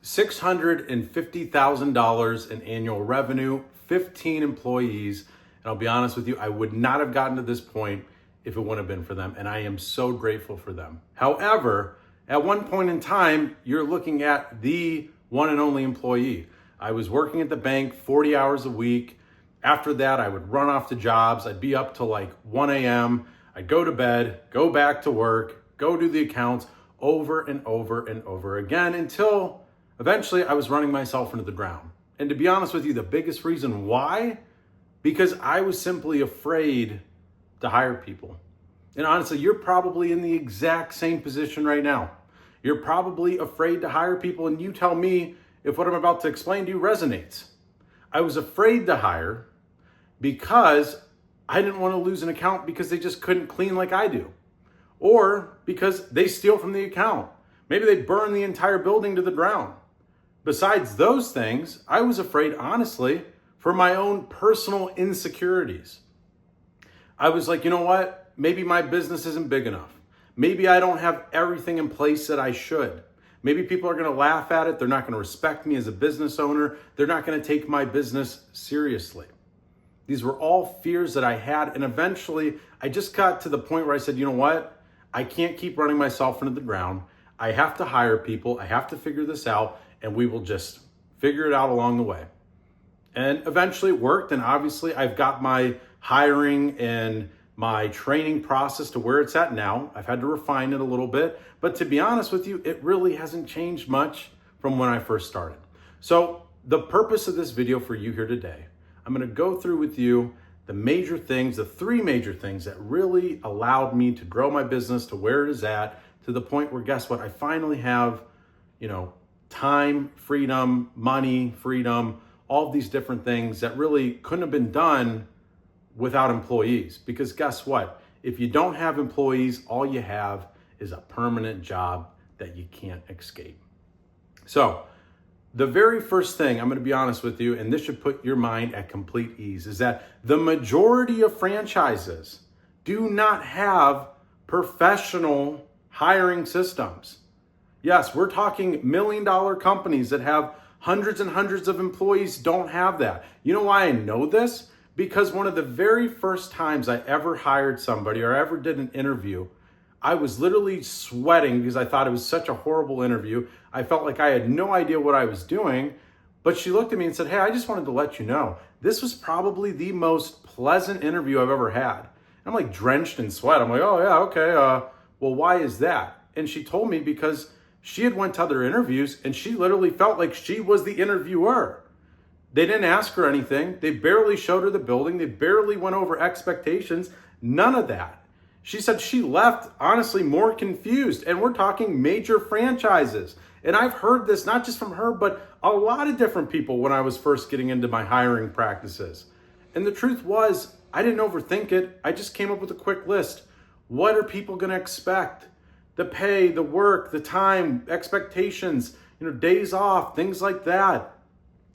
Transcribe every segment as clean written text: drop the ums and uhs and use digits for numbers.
$650,000 in annual revenue, 15 employees. And I'll be honest with you, I would not have gotten to this point if it wouldn't have been for them. And I am so grateful for them. However, at one point in time, you're looking at the one and only employee. I was working at the bank 40 hours a week. After that, I would run off to jobs. I'd be up till like 1 a.m. I'd go to bed, go back to work, go do the accounts over and over and over again until eventually I was running myself into the ground. And to be honest with you, the biggest reason why, because I was simply afraid to hire people. And honestly, you're probably in the exact same position right now. You're probably afraid to hire people, and you tell me if what I'm about to explain to you resonates. I was afraid to hire because I didn't want to lose an account because they just couldn't clean like I do. Or because they steal from the account. Maybe they burn the entire building to the ground. Besides those things, I was afraid, honestly, for my own personal insecurities. I was like, you know what? Maybe my business isn't big enough. Maybe I don't have everything in place that I should. Maybe people are going to laugh at it. They're not going to respect me as a business owner. They're not going to take my business seriously. These were all fears that I had. And eventually, I just got to the point where I said, you know what? I can't keep running myself into the ground. I have to hire people. I have to figure this out. And we will just figure it out along the way. And eventually it worked. And obviously, I've got my hiring and my training process to where it's at now. I've had to refine it a little bit. But to be honest with you, it really hasn't changed much from when I first started. So the purpose of this video for you here today, I'm going to go through with you the major things, the three major things that really allowed me to grow my business to where it is at, to the point where, guess what? I finally have, time, freedom, money, freedom, all of these different things that really couldn't have been done without employees. Because guess what? If you don't have employees, all you have is a permanent job that you can't escape. So the very first thing, I'm going to be honest with you, and this should put your mind at complete ease, is that the majority of franchises do not have professional hiring systems. Yes, we're talking million-dollar companies that have hundreds and hundreds of employees don't have that. You know why I know this? Because one of the very first times I ever hired somebody or ever did an interview, I was literally sweating because I thought it was such a horrible interview. I felt like I had no idea what I was doing. But she looked at me and said, hey, I just wanted to let you know, this was probably the most pleasant interview I've ever had. I'm like drenched in sweat. I'm like, oh yeah, okay. Well, why is that? And she told me because she had went to other interviews and she literally felt like she was the interviewer. They didn't ask her anything. They barely showed her the building. They barely went over expectations. None of that. She said she left, honestly, more confused. And we're talking major franchises. And I've heard this not just from her, but a lot of different people when I was first getting into my hiring practices. And the truth was, I didn't overthink it. I just came up with a quick list. What are people going to expect? The pay, the work, the time, expectations, days off, things like that.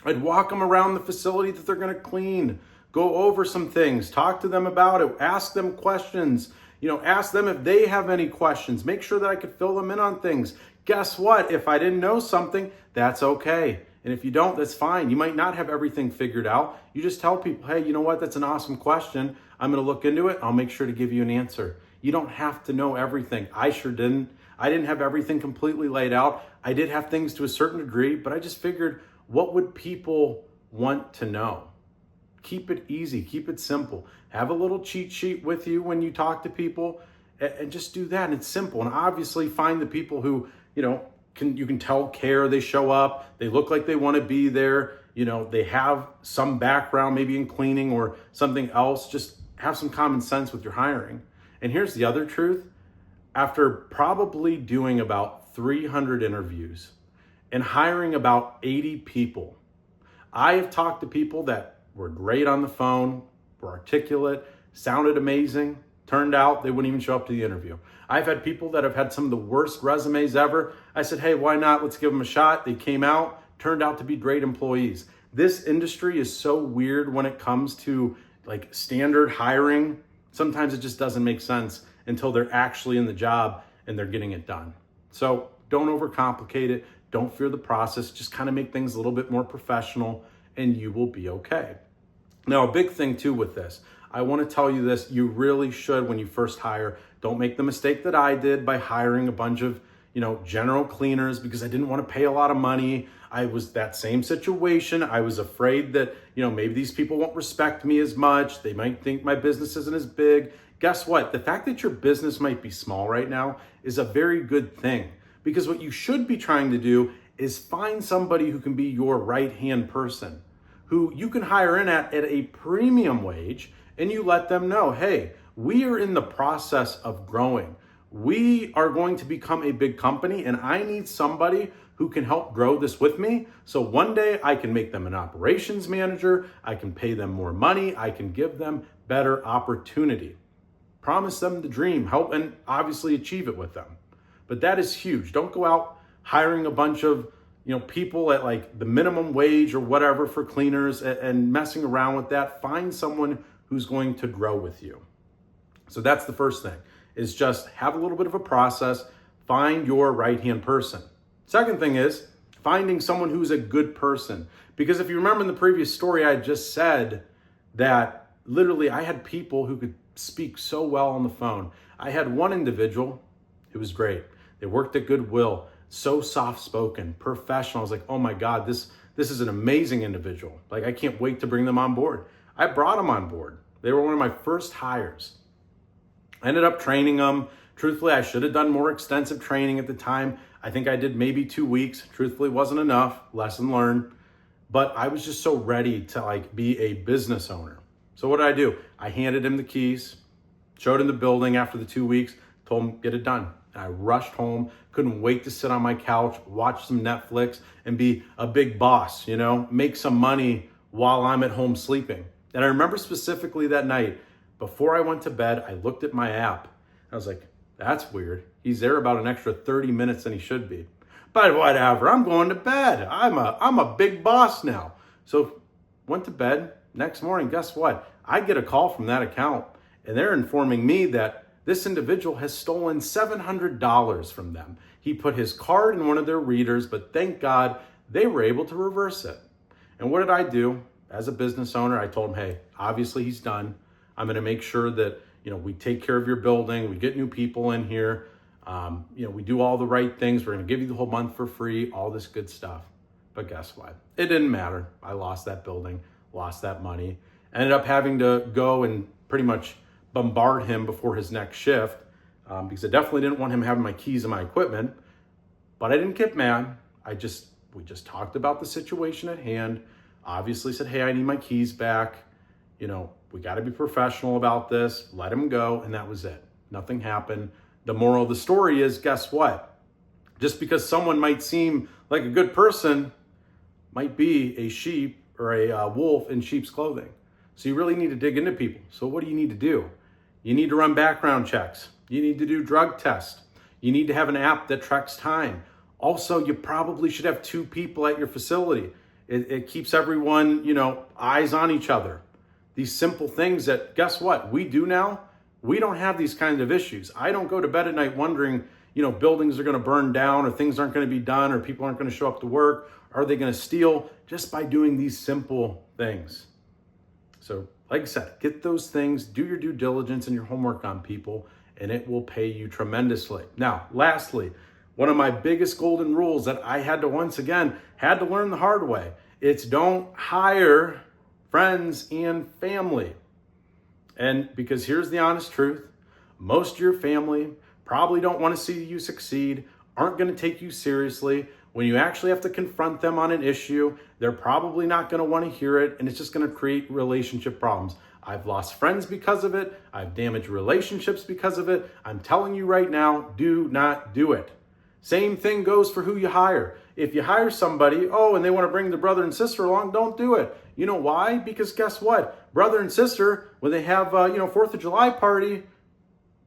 I'd walk them around the facility that they're going to clean, go over some things, talk to them about it, ask them questions, ask them if they have any questions, make sure that I could fill them in on things. Guess what? If I didn't know something, that's okay. And if you don't, that's fine. You might not have everything figured out. You just tell people, hey, you know what? That's an awesome question. I'm going to look into it. I'll make sure to give you an answer. You don't have to know everything. I sure didn't. I didn't have everything completely laid out. I did have things to a certain degree, but I just figured, what would people want to know? Keep it easy, keep it simple. Have a little cheat sheet with you when you talk to people and just do that. And it's simple. And obviously find the people who, you can tell care, they show up, they look like they want to be there, they have some background maybe in cleaning or something else. Just have some common sense with your hiring. And here's the other truth. After probably doing about 300 interviews and hiring about 80 people, I have talked to people that were great on the phone, were articulate, sounded amazing. Turned out they wouldn't even show up to the interview. I've had people that have had some of the worst resumes ever. I said, hey, why not? Let's give them a shot. They came out, turned out to be great employees. This industry is so weird when it comes to like standard hiring. Sometimes it just doesn't make sense until they're actually in the job and they're getting it done. So don't overcomplicate it. Don't fear the process. Just kind of make things a little bit more professional and you will be okay. Now, a big thing too with this, I want to tell you this, you really should, when you first hire, don't make the mistake that I did by hiring a bunch of, general cleaners because I didn't want to pay a lot of money. I was that same situation. I was afraid that, maybe these people won't respect me as much. They might think my business isn't as big. Guess what? The fact that your business might be small right now is a very good thing, because what you should be trying to do is find somebody who can be your right-hand person, who you can hire in at a premium wage, and you let them know, hey, we are in the process of growing. We are going to become a big company, and I need somebody who can help grow this with me. So one day I can make them an operations manager, I can pay them more money, I can give them better opportunity. Promise them the dream, help and obviously achieve it with them. But that is huge. Don't go out hiring a bunch of people at like the minimum wage or whatever for cleaners and messing around with that. Find someone who's going to grow with you. So that's the first thing, is just have a little bit of a process, find your right-hand person. Second thing is finding someone who's a good person. Because if you remember in the previous story, I just said that literally I had people who could speak so well on the phone. I had one individual who was great. They worked at Goodwill, so soft-spoken, professional. I was like, oh my God, this is an amazing individual. Like, I can't wait to bring them on board. I brought them on board. They were one of my first hires. I ended up training them. Truthfully, I should have done more extensive training at the time. I think I did maybe 2 weeks. Truthfully, wasn't enough. Lesson learned. But I was just so ready to be a business owner. So what did I do? I handed him the keys, showed him the building after the 2 weeks, told him, get it done. And I rushed home, couldn't wait to sit on my couch, watch some Netflix, and be a big boss, make some money while I'm at home sleeping. And I remember specifically that night, before I went to bed, I looked at my app. I was like, that's weird. He's there about an extra 30 minutes than he should be. But whatever, I'm going to bed. I'm a big boss now. So went to bed. Next morning, guess what? I get a call from that account, and they're informing me that this individual has stolen $700 from them. He put his card in one of their readers, but thank God they were able to reverse it. And what did I do? As a business owner, I told him, hey, obviously he's done. I'm going to make sure that, we take care of your building. We get new people in here. We do all the right things. We're going to give you the whole month for free, all this good stuff. But guess what? It didn't matter. I lost that building, lost that money. Ended up having to go and pretty much bombard him before his next shift because I definitely didn't want him having my keys and my equipment. But I didn't get mad. We just talked about the situation at hand. Obviously said, hey, I need my keys back. We got to be professional about this. Let him go. And that was it. Nothing happened. The moral of the story is, guess what? Just because someone might seem like a good person might be a sheep or a wolf in sheep's clothing. So you really need to dig into people. So what do you need to do? You need to run background checks. You need to do drug tests. You need to have an app that tracks time. Also, you probably should have 2 people at your facility. It keeps everyone, eyes on each other. These simple things that, guess what, we do now? We don't have these kinds of issues. I don't go to bed at night wondering, buildings are going to burn down or things aren't going to be done or people aren't going to show up to work. Are they going to steal? Just by doing these simple things. So like I said, get those things, do your due diligence and your homework on people, and it will pay you tremendously. Now, lastly, one of my biggest golden rules that I had to learn the hard way. It's don't hire friends and family. And because here's the honest truth, most of your family probably don't want to see you succeed, aren't going to take you seriously. When you actually have to confront them on an issue, they're probably not going to want to hear it, and it's just going to create relationship problems. I've lost friends because of it. I've damaged relationships because of it. I'm telling you right now, do not do it. Same thing goes for who you hire. If you hire somebody, and they want to bring their brother and sister along, don't do it. You know why? Because guess what? Brother and sister, when they have, 4th of July party,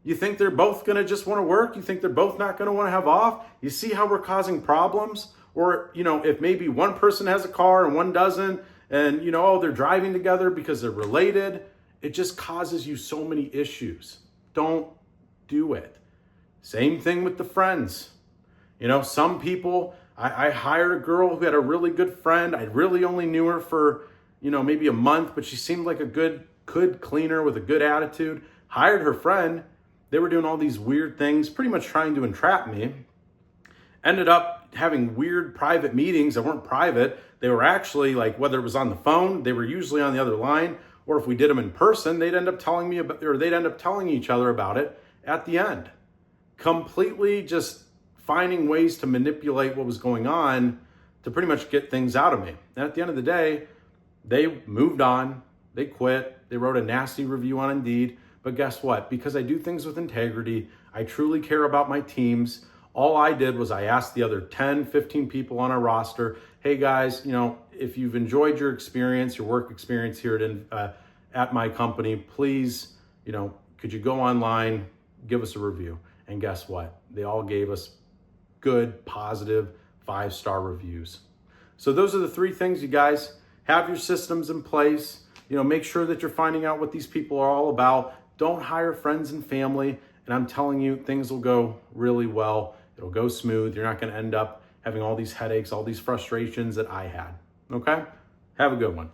you think they're both going to just want to work? You think they're both not going to want to have off? You see how we're causing problems? Or, if maybe one person has a car and one doesn't, and, they're driving together because they're related, it just causes you so many issues. Don't do it. Same thing with the friends. Some people, I hired a girl who had a really good friend. I really only knew her for, maybe a month, but she seemed like a good cleaner with a good attitude. Hired her friend. They were doing all these weird things, pretty much trying to entrap me. Ended up having weird private meetings that weren't private. They were actually, like, whether it was on the phone, they were usually on the other line, or if we did them in person, they'd end up telling me about, or they'd end up telling each other about it at the end. Completely just finding ways to manipulate what was going on to pretty much get things out of me. And at the end of the day, they moved on, they quit, they wrote a nasty review on Indeed. But guess what? Because I do things with integrity, I truly care about my teams. All I did was I asked the other 10, 15 people on our roster, hey guys, if you've enjoyed your experience, your work experience here at my company, please, could you go online, give us a review? And guess what? They all gave us good, positive, 5-star reviews. So those are the 3 things, you guys. Have your systems in place. Make sure that you're finding out what these people are all about. Don't hire friends and family. And I'm telling you, things will go really well. It'll go smooth. You're not going to end up having all these headaches, all these frustrations that I had. Okay? Have a good one.